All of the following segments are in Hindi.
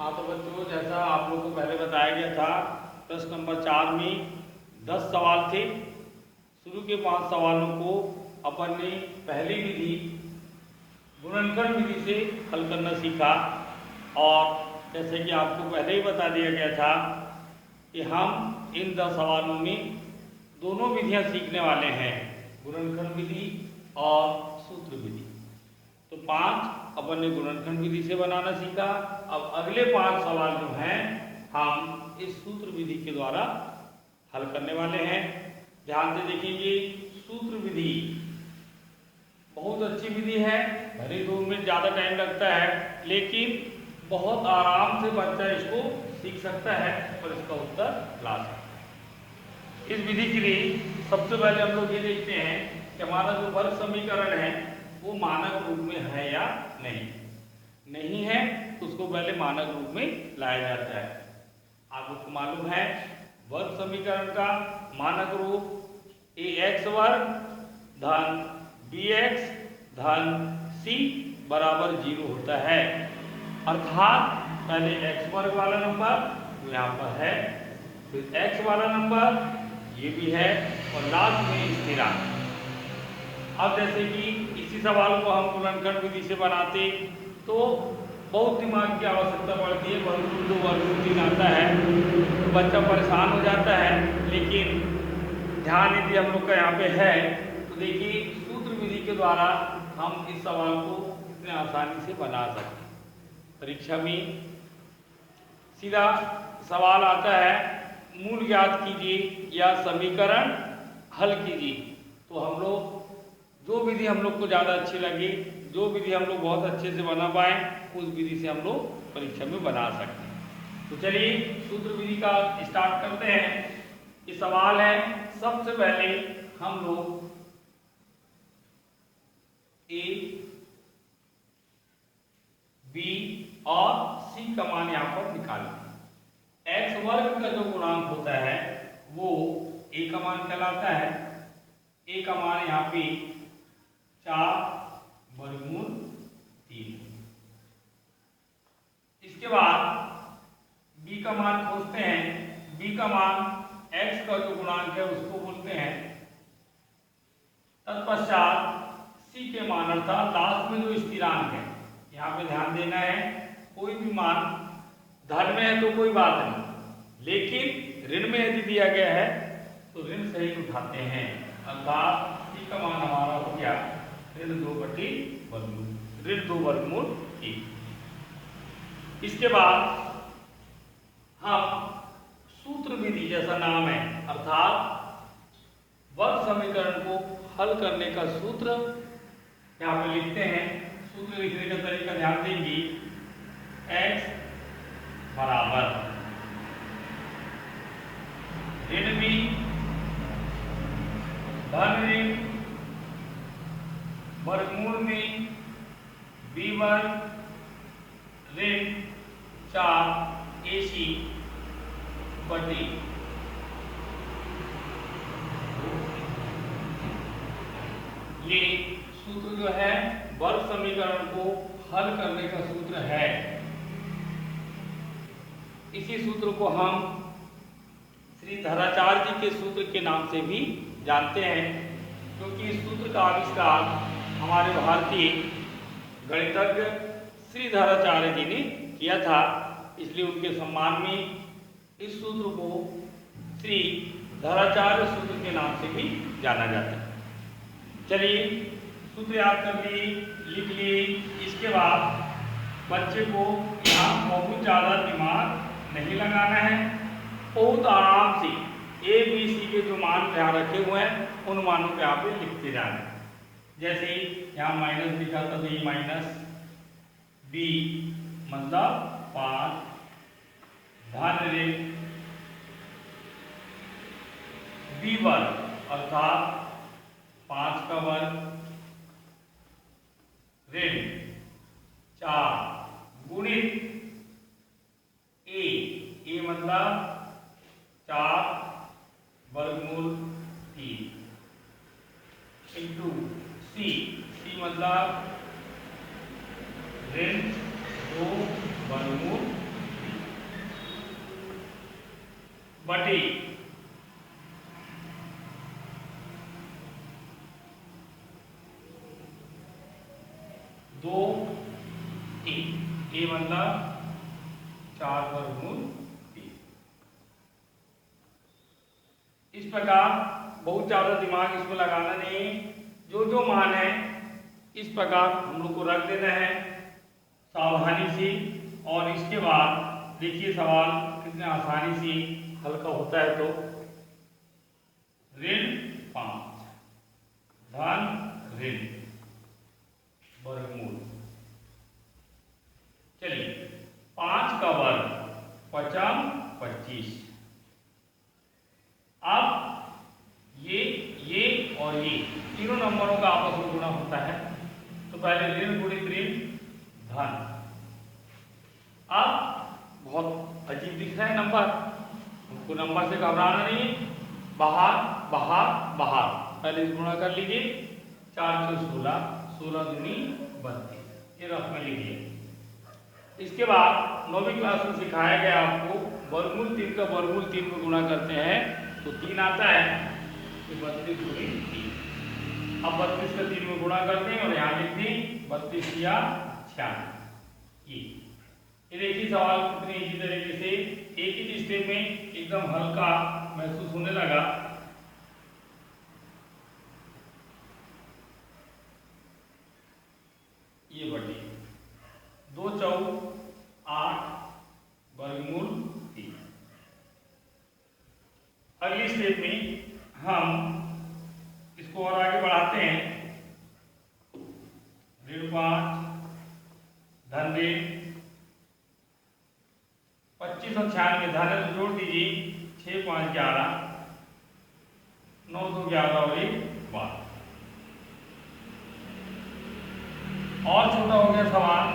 हाँ तो बच्चों, जैसा आप लोगों को पहले बताया गया था, प्रश्न नंबर 4 में 10 सवाल थे। शुरू के 5 सवालों को अपन ने पहली विधि गुणनखंड विधि से हल करना सीखा। और जैसे कि आपको पहले ही बता दिया गया था कि हम इन 10 सवालों में दोनों विधियां सीखने वाले हैं, गुणनखंड विधि और सूत्र विधि। तो 5 अपन ने गुणनखंड विधि से बनाना सीखा। अब अगले 5 सवाल जो हैं हम इस सूत्र विधि के द्वारा हल करने वाले हैं। ध्यान से देखेंगे, सूत्र विधि बहुत अच्छी विधि है। भले 2 मिनट ज़्यादा टाइम लगता है, लेकिन बहुत आराम से बच्चा इसको सीख सकता है और इसका उत्तर ला सकता है। इस विधि के लिए सबसे पहले हम लोग ये देखते हैं कि हमारा जो वर्ग समीकरण है वो मानक रूप में है या नहीं है, तो उसको पहले मानक रूप में लाया जाता है। आपको मालूम है वर्ग समीकरण का मानक रूप ax वर्ग धन bx धन c बराबर 0 होता है। अर्थात पहले x वर्ग वाला नंबर यहाँ पर है, फिर x वाला नंबर ये भी है और लास्ट में स्थिरांक। अब जैसे कि इसी सवाल को हम गुणनखंड विधि से बनाते तो बहुत दिमाग की आवश्यकता पड़ती है। वर्गमूल 2 वर्गमूल 3 आता है तो बच्चा परेशान हो जाता है, लेकिन ध्यान यदि हम लोग का यहाँ पे है तो देखिए सूत्र विधि के द्वारा हम इस सवाल को इतने आसानी से बना सकते हैं। परीक्षा में सीधा सवाल आता है, मूल ज्ञात कीजिए या समीकरण हल कीजिए। तो हम लोग जो विधि हम लोग को ज़्यादा अच्छी लगे, जो विधि हम लोग बहुत अच्छे से बना पाए, उस विधि से हम लोग परीक्षा में बना सकते हैं। तो चलिए सूत्र विधि का स्टार्ट करते हैं। ये सवाल है, सबसे पहले हम लोग ए बी और सी का मान यहाँ पर निकालें। एक्स वर्ग का जो गुणांक होता है वो ए का मान कहलाता है। ए का मान यहाँ पे 4 वर्गमूल 3। इसके बाद b का मान खोजते हैं। b का मान x का जो गुणांक है उसको बोलते हैं। तत्पश्चात c के मान अर्थात लास्ट में जो स्थिरांक है, यहाँ पे ध्यान देना है, कोई भी मान धन में है तो कोई बात नहीं, लेकिन ऋण में यदि दिया गया है तो ऋण सहित उठाते हैं। अर्थात c का मान हमारा हो गया ऋण 2 वर्गमूल 3। इसके बाद हम सूत्र विधि जैसा नाम है, अर्थात वर्ग समीकरण को हल करने का सूत्र यहाँ पे लिखते हैं। सूत्र लिखने का तरीका ध्यान देंगे, x बराबर ऋण b धन ऋण वर्गमूल में b वर्ग ऋण 4 ac बटे ये सूत्र जो है वर्ग समीकरण को हल करने का सूत्र है। इसी सूत्र को हम श्रीधराचार्य जी के सूत्र के नाम से भी जानते हैं, क्योंकि इस सूत्र का आविष्कार हमारे भारतीय गणितज्ञ श्रीधराचार्य जी ने किया था। इसलिए उनके सम्मान में इस सूत्र को श्रीधराचार्य सूत्र के नाम से भी जाना जाता है। चलिए सूत्र याद कर लिए, लिख लिए। इसके बाद बच्चे को यहाँ बहुत ज़्यादा दिमाग नहीं लगाना है, बहुत आराम से ए बी सी के जो मान यहाँ रखे हुए हैं उन मानों पे यहाँ पे लिखते जाना है। जैसे यहाँ माइनस लिखा था तो ये माइनस बी मतलब 5 धन ऋण बी वर्ग अर्थात 5 का वर्ग ऋण 4 गुणित ए मतलब 4 वर्गमूल 3 इंटू सी मतलब ऋण 2 वर्गमूल बटे 2 a, a मतलब 4 वर्गमूल 3। इस प्रकार बहुत ज्यादा दिमाग इसमें लगाना नहीं, जो मान है इस प्रकार हम लोग को रख देना है सावधानी से। और इसके बाद देखिए सवाल कितने आसानी से हल्का होता है। तो ऋण 5 धन ऋण वर्गमूल। चलिए 5 का वर्ग 5 25। अब ये और ये तीनों नंबरों का आपस में गुणा होता है। तो पहले ऋण गुणित ऋण धन। अब बहुत अजीब दिख रहा है नंबर, हमको नंबर से घबराना नहीं। बाहर बाहर बाहर पहले इस गुणा कर लीजिए। 4 से 16, 16 दूनी 32, ये रफ में लीजिए। इसके बाद 9वीं क्लास में सिखाया गया आपको वर्गमूल 3 का वर्गमूल 3 में गुणा करते हैं तो 3 आता है, तो 32 गुणी 3। अब 32 का 3 में गुणा करते हैं और यहाँ लिख दें 32 या 96। ये देखिए सवाल कितने इसी तरीके से एक ही स्टेप में एकदम हल्का महसूस होने लगा। ये बटे 2 चौक 8 वर्गमूल 3। अगली स्टेप में हम इसको और आगे बढ़ाते हैं। ऋण 5 धन ऋण 25 और 96 धन तो जोड़ दीजिए 6 5 11 9 2 11 और 1 12। और छोटा हो गया सवाल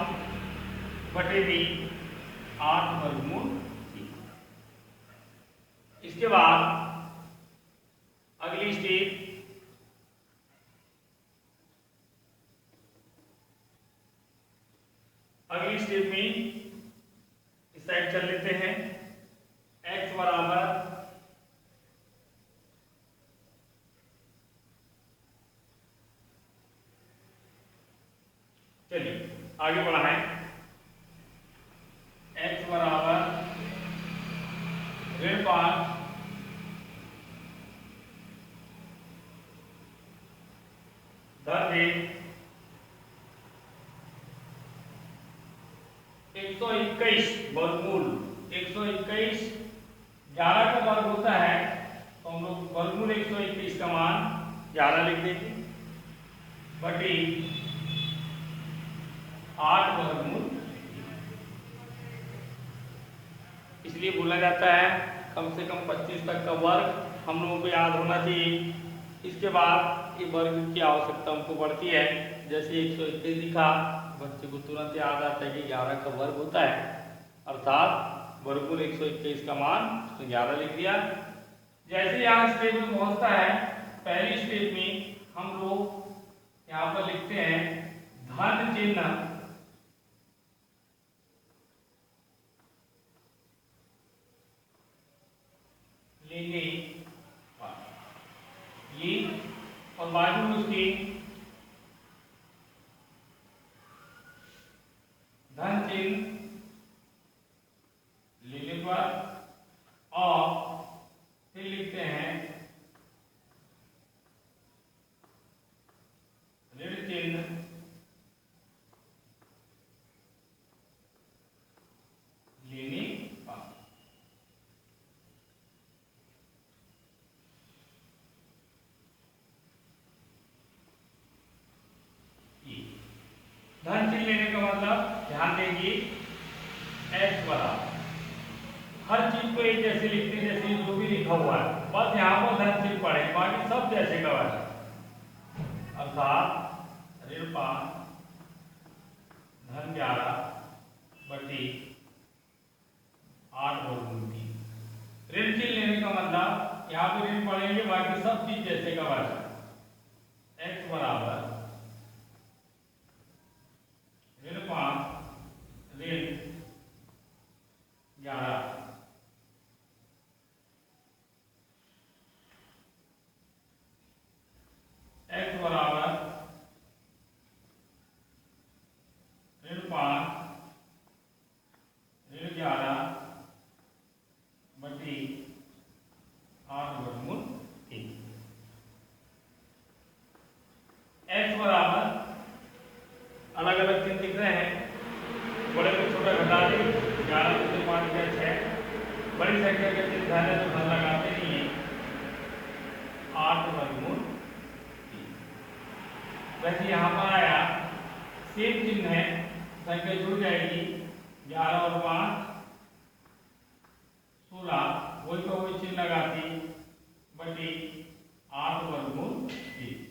बटे भी 8 वर्गमूल 3। इसके बाद अगली स्टेप में इस साइड चल लेते हैं। x बराबर चलिए आगे बढ़ाएं। x बराबर ऋण 5 धन ऋण 121 वर्गमूल 121। 11 का वर्ग होता है तो हम लोग वर्गमूल 121 का मान 11 लिख देंगे बटे 8 वर्गमूल। इसलिए बोला जाता है कम से कम 25 तक का वर्ग हम लोगों को याद होना चाहिए। इसके बाद ये वर्ग की आवश्यकता हमको बढ़ती है। जैसे 121 दिखा, बच्चे को तुरंत याद आता है कि 11 का वर्ग होता है, अर्थात वर्गमूल 121 का मान 11 लिख दिया। जैसे यहाँ स्टेप में पहुंचता है, पहली स्टेप में हम लोग यहाँ पर लिखते हैं धन चिन्ह लेंगे ये, और बाजू में उसकी धन चिन्ह लेने पर और फिर लिखते हैं ऋण चिन्ह लेने पर। धन चिन्ह लेने का मतलब ध्यान देंगे x बराबर हर चीज को एक जैसे लिखते हैं, जैसे जो भी लिखा हुआ है बस यहाँ पर धन चिन्ह पड़े, बाकी सब जैसे का वैसा। अर्थात ऋण 5 धन 11 बटे 8 वर्गमूल 3। ऋण चिन्ह लेने का मतलब यहाँ पे ऋण पड़ेंगे, बाकी सब चीज जैसे का वैसा। x बराबर ऋण 5 ऋण 11 बड़े को छोटा घटा दी, 11 में से 5 गया 6। बड़ी संख्या के चिन्ह ध्यान है तो धन लगाते नहीं है। 8 वर्गमूल 3। वैसे यहाँ पर आया सेम चिन्ह है, संख्या जुड़ जाएगी, 11 और 5 16, वही तो वही चिन्ह लगाती, बटी 8 वर्गमूल 3।